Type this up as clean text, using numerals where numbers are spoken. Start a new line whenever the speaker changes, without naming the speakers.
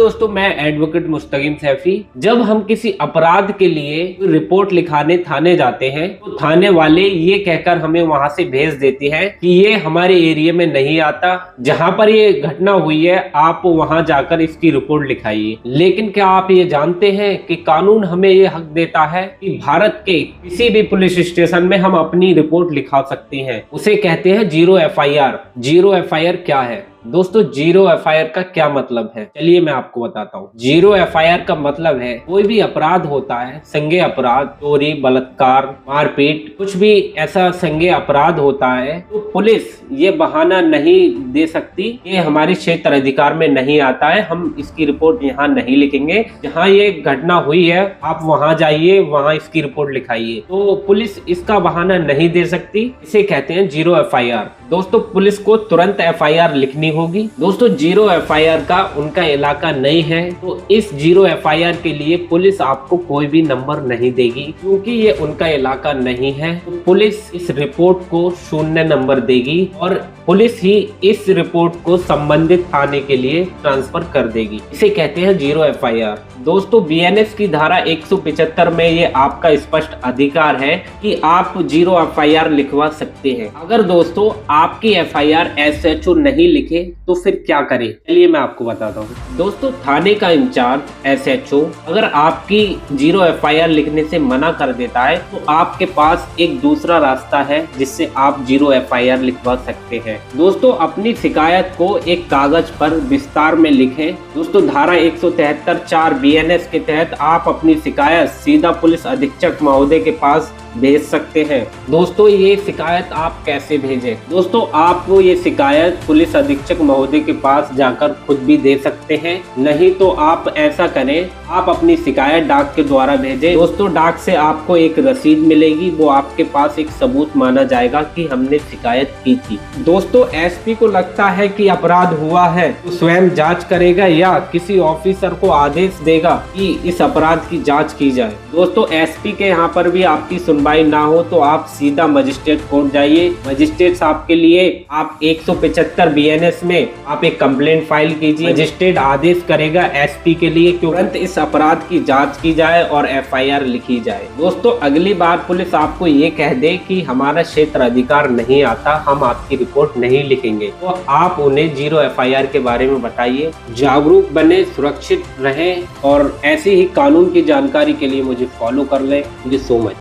दोस्तों, मैं एडवोकेट मुस्तकीम सैफी। जब हम किसी अपराध के लिए रिपोर्ट लिखाने थाने जाते हैं तो थाने वाले ये कहकर हमें वहां से भेज देते हैं कि ये हमारे एरिया में नहीं आता, जहां पर ये घटना हुई है आप वहां जाकर इसकी रिपोर्ट लिखाइए। लेकिन क्या आप ये जानते हैं कि कानून हमें ये हक देता है कि भारत के किसी भी पुलिस स्टेशन में हम अपनी रिपोर्ट लिखा सकते हैं। उसे कहते हैं जीरो एफआईआर। जीरो एफआईआर क्या है दोस्तों? जीरो एफआईआर का क्या मतलब है, चलिए मैं आपको बताता हूँ। जीरो एफआईआर का मतलब है कोई भी अपराध होता है, संज्ञेय अपराध, चोरी, बलात्कार, मारपीट, कुछ भी ऐसा संज्ञेय अपराध होता है तो पुलिस ये बहाना नहीं दे सकती ये हमारे क्षेत्र अधिकार में नहीं आता है, हम इसकी रिपोर्ट यहाँ नहीं लिखेंगे। जहाँ ये घटना हुई है आप वहाँ जाइए, वहाँ इसकी रिपोर्ट लिखाइए। तो पुलिस इसका बहाना नहीं दे सकती, इसे कहते हैं जीरो एफआईआर। दोस्तों, पुलिस को तुरंत एफआईआर लिखनी होगी। दोस्तों, जीरो एफआईआर का उनका इलाका नहीं है तो इस जीरो एफआईआर के लिए पुलिस आपको कोई भी नंबर नहीं देगी, क्योंकि ये उनका इलाका नहीं है। तो पुलिस इस रिपोर्ट को 0 नंबर देगी और पुलिस ही इस रिपोर्ट को संबंधित थाने के लिए ट्रांसफर कर देगी। इसे कहते हैं जीरो एफआईआर। दोस्तों, बीएनएस की धारा 175 में ये आपका स्पष्ट अधिकार है कि आप जीरो एफआईआर लिखवा सकते हैं। अगर दोस्तों आपकी एफआईआर एसएचओ नहीं लिखे तो फिर क्या करें, चलिए मैं आपको बताता हूँ। दोस्तों, थाने का इंचार्ज एसएचओ अगर आपकी जीरो एफआईआर लिखने से मना कर देता है तो आपके पास एक दूसरा रास्ता है जिससे आप जीरो एफआईआर लिखवा सकते हैं। दोस्तों, अपनी शिकायत को एक कागज पर विस्तार में लिखें। दोस्तों, धारा 173(4) बीएनएस के तहत आप अपनी शिकायत सीधा पुलिस अधीक्षक महोदय के पास भेज सकते हैं। दोस्तों, ये शिकायत आप कैसे भेजें? दोस्तों, आप ये शिकायत पुलिस अधीक्षक महोदय के पास जाकर खुद भी दे सकते हैं, नहीं तो आप ऐसा करें, आप अपनी शिकायत डाक के द्वारा भेजें। दोस्तों, डाक से आपको एक रसीद मिलेगी, वो आपके पास एक सबूत माना जाएगा कि हमने शिकायत की थी। दोस्तों, एसपी को लगता है कि अपराध हुआ है तो स्वयं जांच करेगा या किसी ऑफिसर को आदेश देगा कि इस अपराध की जांच की जाए। दोस्तों, एसपी के यहाँ पर भी आपकी सुनवाई ना हो तो आप सीधा मजिस्ट्रेट कोर्ट जाइए। मजिस्ट्रेट साहब के लिए आप 175 बीएनएस में आप एक कंप्लेंट फाइल कीजिए। मजिस्ट्रेट आदेश करेगा एसपी के लिए तुरंत इस अपराध की जांच की जाए और एफआईआर लिखी जाए। दोस्तों, अगली बार पुलिस आपको ये कह दे कि हमारा क्षेत्र अधिकार नहीं आता, हम आपकी रिपोर्ट नहीं लिखेंगे, तो आप उन्हें जीरो एफआईआर के बारे में बताइए। जागरूक बने, सुरक्षित रहें और ऐसी ही कानून की जानकारी के लिए मुझे फॉलो कर लें। Thank you so much.